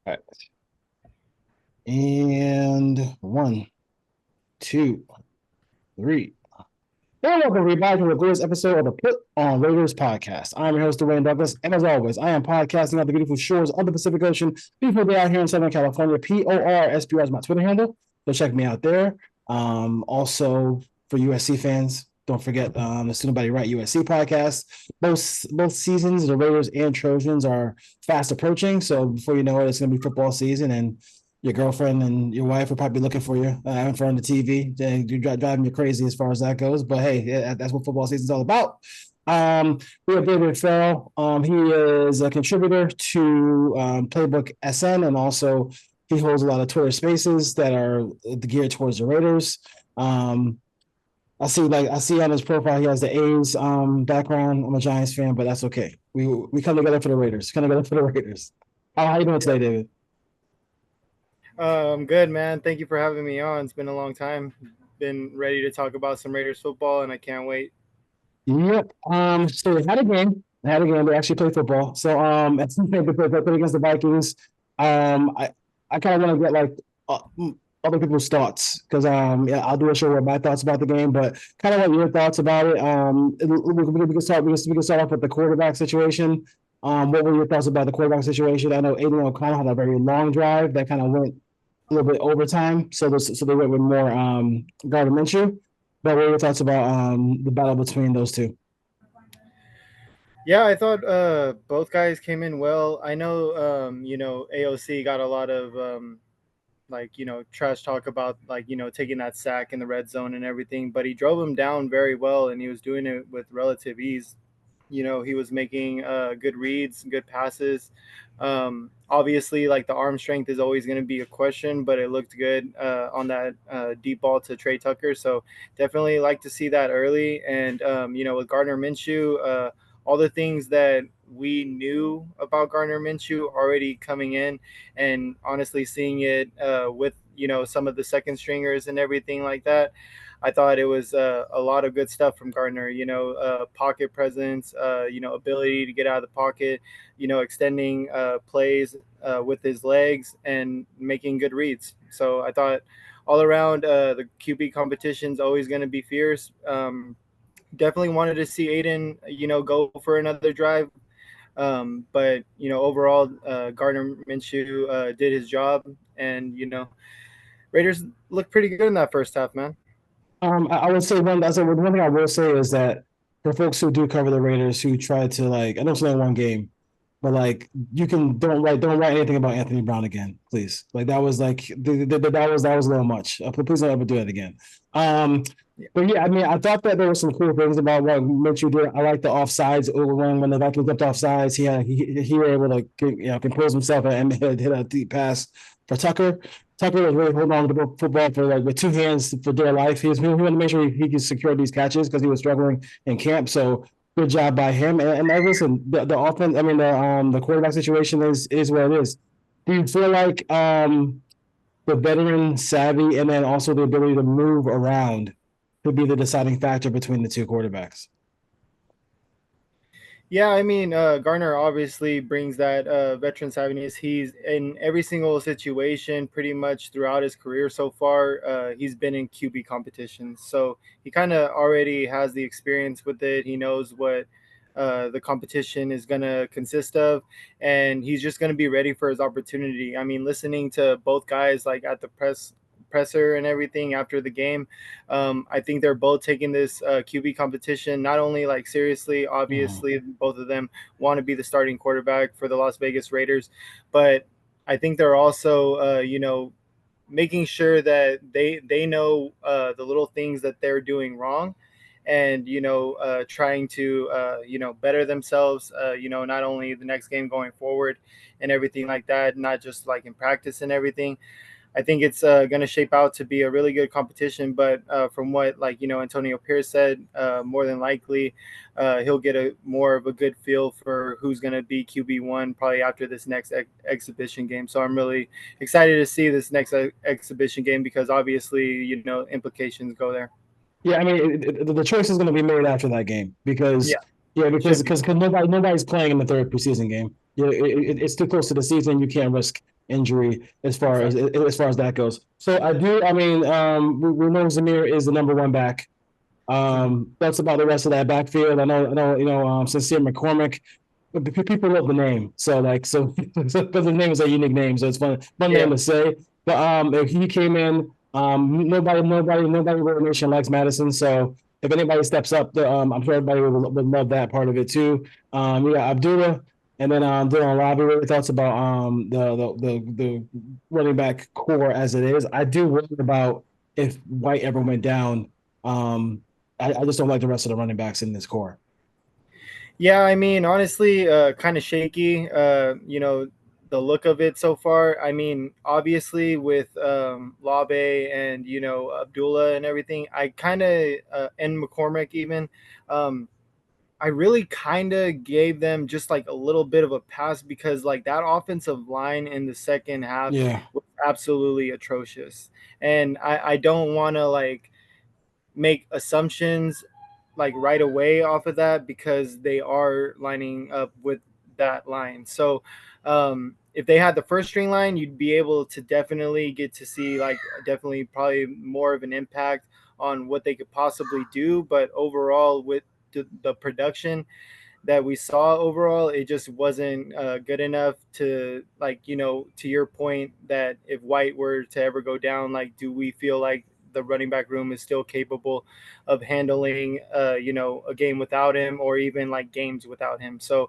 All right. And one, two, three. Hey, welcome everybody to the latest episode of the Put on Raiders podcast. I'm your host, Dwayne Douglas, and as always, I am podcasting on the beautiful shores of the Pacific Ocean, beautiful day out here in Southern California. PORSPR is my Twitter handle, so check me out there. Also, for USC fans, don't forget the Student Body Right USC podcast. Both seasons, the Raiders and Trojans are fast approaching, so before you know it, it's going to be football season, and your girlfriend and your wife are probably looking for you in front of the TV. You're driving you crazy as far as that goes. But hey, that's what football season is all about. We have David Ferrell. He is a contributor to Playbook SN, and also he holds a lot of Twitter spaces that are geared towards the Raiders. I see on his profile he has the A's background. I'm a Giants fan, but that's okay. We come together for the Raiders. Come together for the Raiders. How you doing today, David? I'm good, man. Thank you for having me on. It's been a long time. Been ready to talk about some Raiders football, and I can't wait. Yep. So they had a game. They had a game. They actually played football. So they played against the Vikings. I kind of want to get like other people's thoughts because yeah, I'll do a show with my thoughts about the game, but kind of what your thoughts about it. We can start off with the quarterback situation. What were your thoughts about the quarterback situation? I know Aiden O'Connell had a very long drive that kind of went a little bit overtime, so they went with more Gardner Minshew. But what are your thoughts about the battle between those two? Yeah, I thought both guys came in well. I know, AOC got a lot of trash talk about taking that sack in the red zone and everything, but he drove him down very well, and he was doing it with relative ease. He was making good reads, good passes. Obviously, like the arm strength is always going to be a question, but it looked good on that deep ball to Trey Tucker. So definitely like to see that early. And with Gardner Minshew, all the things that we knew about Gardner Minshew already coming in, and honestly seeing it with some of the second stringers and everything like that. I thought it was a lot of good stuff from Gardner. Pocket presence, ability to get out of the pocket, extending plays with his legs and making good reads. So I thought all around the QB competition is always going to be fierce. Definitely wanted to see Aiden, go for another drive. But overall, Gardner Minshew did his job, and Raiders looked pretty good in that first half, man. I would say one thing I will say is that for folks who do cover the Raiders who try to like, I know it's only one game, but like you can don't write anything about Anthony Brown again, please. Like that was like that was a little much. Please don't ever do that again. Um, but yeah, I mean, I thought that there were some cool things about what Mitchell did. I like the offsides when the Vikings left offsides. He were able to compose himself and hit a deep pass for Tucker. Tucker was really holding on to the football for like with two hands for dear life. He wanted to make sure he could secure these catches because he was struggling in camp. So good job by him. And listen, the offense, I mean the quarterback situation is what it is. Do you feel like the veteran savvy and then also the ability to move around could be the deciding factor between the two quarterbacks? Yeah, I mean, Garner obviously brings that veteran savviness. He's in every single situation pretty much throughout his career so far. He's been in QB competitions. So he kind of already has the experience with it. He knows what the competition is going to consist of, and he's just going to be ready for his opportunity. I mean, listening to both guys like at the presser and everything after the game. I think they're both taking this QB competition not only like seriously. Mhm. Obviously, both of them want to be the starting quarterback for the Las Vegas Raiders, but I think they're also, making sure that they know the little things that they're doing wrong, and trying to better themselves. Not only the next game going forward and everything like that, not just like in practice and everything. I think it's going to shape out to be a really good competition. But from what Antonio Pierce said, more than likely he'll get a more of a good feel for who's going to be QB1 probably after this next exhibition game. So I'm really excited to see this next exhibition game because obviously implications go there. Yeah, I mean, the choice is going to be made after that game because Yeah, yeah, should be. because nobody's playing in the third preseason game. Yeah, it's too close to the season. You can't risk injury Exactly. as far as that goes. So I do. I mean, we know Zamir is the number one back. Mhm. That's about the rest of that backfield. I know, Sincere McCormick. People love the name, so like, because the name is a unique name, so it's fun name Yeah. to say. But if he came in, nobody in the nation likes Madison. So if anybody steps up, I'm sure everybody would love that part of it too. You got Abdullah, and then Dylan Lobby. What are your thoughts about the running back core as it is? I do worry about if White ever went down. Um, I just don't like the rest of the running backs in this core. Yeah, I mean, honestly, kind of shaky. The look of it so far. I mean, obviously with Labe and Abdullah and everything, I kind of and McCormick even. Um, I really kind of gave them just like a little bit of a pass because like that offensive line in the second half Yeah. was absolutely atrocious, and I don't want to like make assumptions like right away off of that because they are lining up with that line. So if they had the first string line, you'd be able to definitely get to see like definitely probably more of an impact on what they could possibly do. But overall, with the production that we saw overall, it just wasn't good enough to like to your point that if White were to ever go down, like do we feel like the running back room is still capable of handling a game without him or even like games without him? So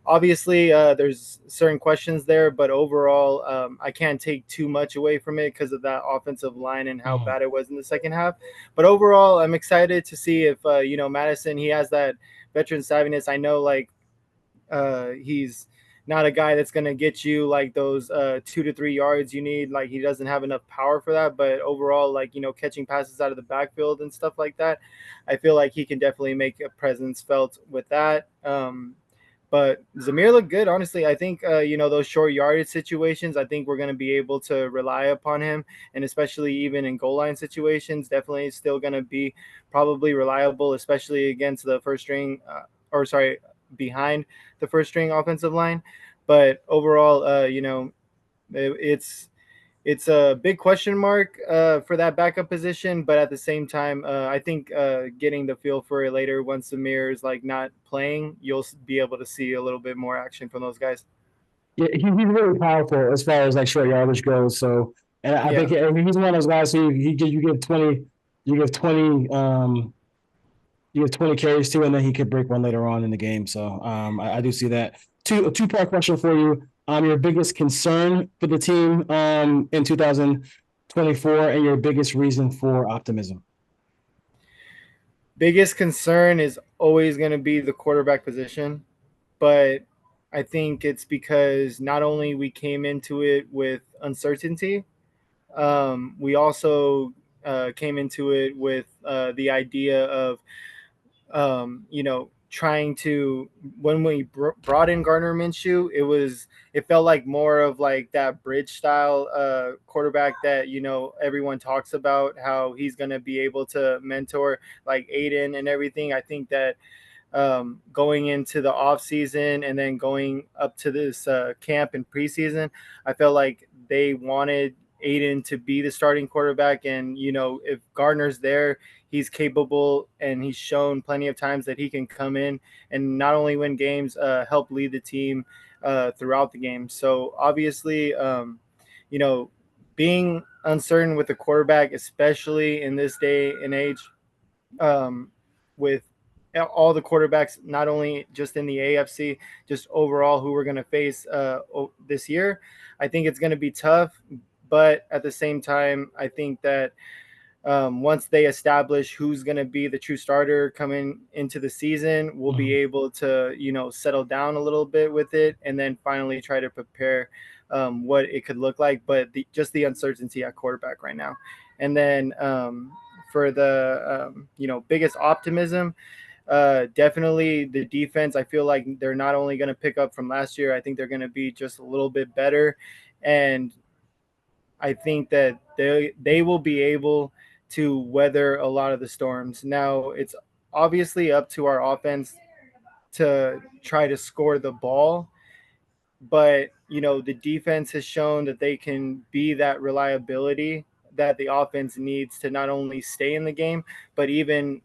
obviously there's certain questions there, but overall I can't take too much away from it because of that offensive line and how Mhm. bad it was in the second half. But overall I'm excited to see if Madison, he has that veteran savviness. I know like he's not a guy that's going to get you like those 2 to 3 yards you need. Like he doesn't have enough power for that. But overall, like catching passes out of the backfield and stuff like that, I feel like he can definitely make a presence felt with that. But Zamir looked good, honestly. I think those short yardage situations. I think we're going to be able to rely upon him, and especially even in goal line situations, definitely still going to be probably reliable, especially against the first string, or sorry, behind the first string offensive line. But overall, it's a big question mark for that backup position. But at the same time, I think getting the feel for it later, once Samir is like not playing, you'll be able to see a little bit more action from those guys. Yeah, he's really powerful as far as like short yardage goes. So, and I think Yeah. he's one of those guys who you give 20, you give 20, you give 20 carries to, and then he could break one later on in the game. So, I do see that. A two-part question for you. Your biggest concern for the team in 2024, and your biggest reason for optimism. Biggest concern is always going to be the quarterback position, but I think it's because not only we came into it with uncertainty, we also came into it with the idea of trying to when we brought in Gardner Minshew, it felt like more of like that bridge style quarterback that everyone talks about how he's going to be able to mentor like Aiden and everything. I think that going into the off season and then going up to this camp and preseason, I felt like they wanted Aiden to be the starting quarterback. And, if Gardner's there, he's capable and he's shown plenty of times that he can come in and not only win games, help lead the team throughout the game. So obviously, you know, being uncertain with the quarterback, especially in this day and age, um, with all the quarterbacks, not only just in the AFC, just overall who we're going to face this year. I think it's going to be tough, but at the same time, I think that once they establish who's going to be the true starter coming into the season, we'll be Mhm. able to, settle down a little bit with it and then finally try to prepare what it could look like. But just the uncertainty at quarterback right now. And then for the, biggest optimism, definitely the defense. I feel like they're not only going to pick up from last year, I think they're going to be just a little bit better. And I think that they will be able to weather a lot of the storms. Now it's obviously up to our offense to try to score the ball, but the defense has shown that they can be that reliability that the offense needs to not only stay in the game, but even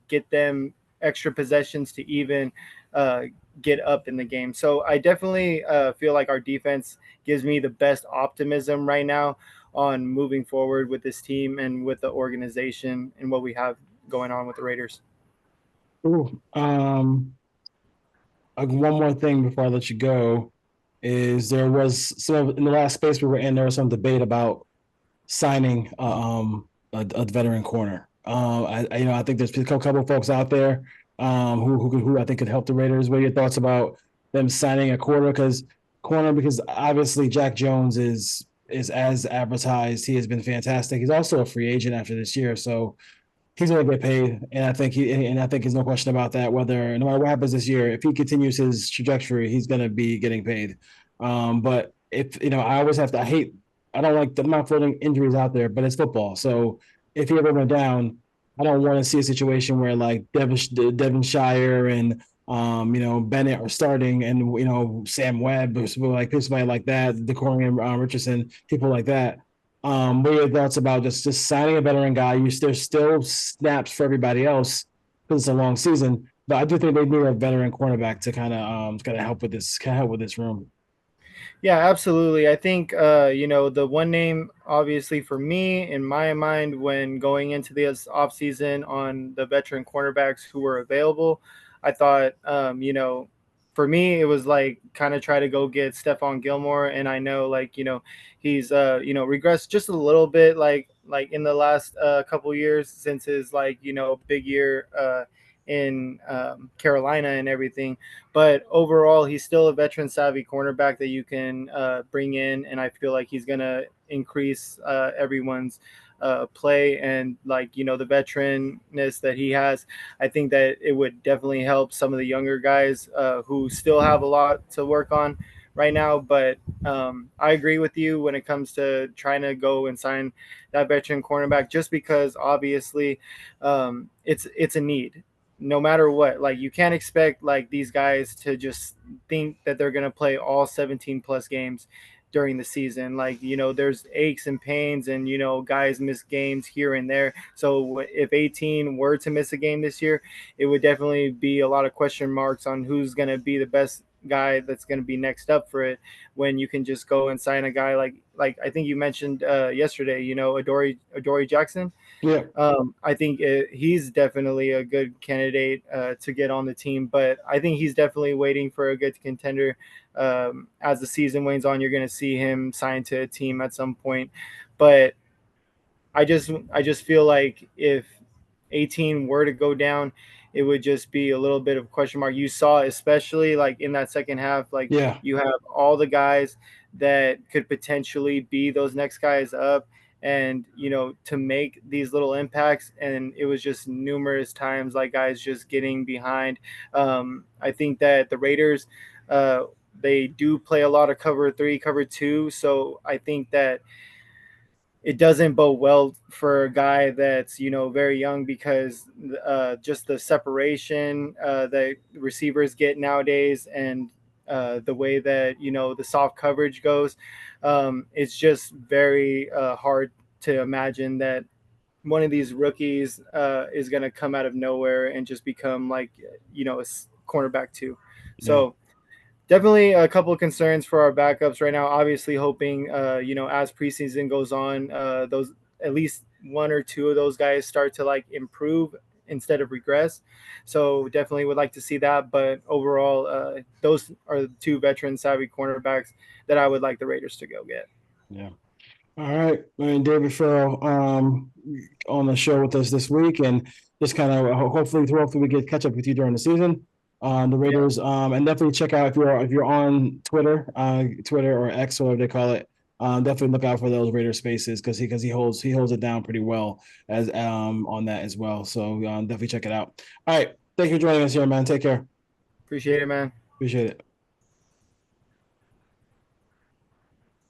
get them extra possessions to even uh, get up in the game. So I definitely feel like our defense gives me the best optimism right now on moving forward with this team and with the organization and what we have going on with the Raiders. Ooh, one more thing before I let you go is there was some in the last space we were in, there was some debate about signing a veteran corner. I think there's a couple of folks out there who I think could help the Raiders. What are your thoughts about them signing a corner? Because obviously Jack Jones is as advertised. He has been fantastic. He's also a free agent after this year, so he's going to get paid, and I think there's no question about that. Whether no matter what happens this year, if he continues his trajectory, he's going to be getting paid. But if I always have to. I don't like. I'm not throwing injuries out there, but it's football. So if he ever went down, I don't want to see a situation where like Devonshire and Bennett are starting, and Sam Webb or somebody like that, Decorian Richardson, people like that. What are your thoughts about just signing a veteran guy? There's still snaps for everybody else because it's a long season, but I do think they need a veteran cornerback to kind of help with this room. Yeah, absolutely. I think the one name obviously for me in my mind when going into this offseason on the veteran cornerbacks who were available, I thought for me it was like kind of try to go get Stephon Gilmore, and I know he's regressed just a little bit like in the last couple years since his big year in Carolina and everything. But overall, he's still a veteran savvy cornerback that you can bring in, and I feel like he's going to increase everyone's play and the veteranness that he has. I think that it would definitely help some of the younger guys who still have a lot to work on right now. But I agree with you when it comes to trying to go and sign that veteran cornerback, just because obviously it's a need no matter what. Like you can't expect like these guys to just think that they're going to play all 17 plus games during the season. Like there's aches and pains, and guys miss games here and there. So if 18 were to miss a game this year, it would definitely be a lot of question marks on who's going to be the best guy that's going to be next up for it, when you can just go and sign a guy like I think you mentioned yesterday, Adoree Jackson. Yeah, I think he's definitely a good candidate to get on the team, but I think he's definitely waiting for a good contender. As the season wanes on, you're going to see him signed to a team at some point. But I just feel like if 18 were to go down, it would just be a little bit of question mark. You saw, especially like in that second half, like yeah, you have all the guys that could potentially be those next guys up, and to make these little impacts, and it was just numerous times like guys just getting behind. I think that the Raiders, uh, they do play a lot of cover 3, cover 2, so I think that it doesn't bode well for a guy that's very young, because just the separation that receivers get nowadays, and the way that the soft coverage goes, it's just very hard to imagine that one of these rookies is going to come out of nowhere and just become like a cornerback too. yeah, So definitely a couple of concerns for our backups right now. Obviously, hoping as preseason goes on, those at least one or two of those guys start to like improve instead of regress. So definitely would like to see that. But overall, those are the two veteran savvy cornerbacks that I would like the Raiders to go get. yeah. All right, and David Ferrell on the show with us this week, and just kind of hopefully we get catch up with you during the season on the Yeah, Raiders. And definitely check out if you're on Twitter or X or whatever they call it. Definitely look out for those Raider spaces because he holds it down pretty well as on that as well. So definitely check it out. All right, thank you for joining us here, man. Take care. appreciate it, man. Appreciate it.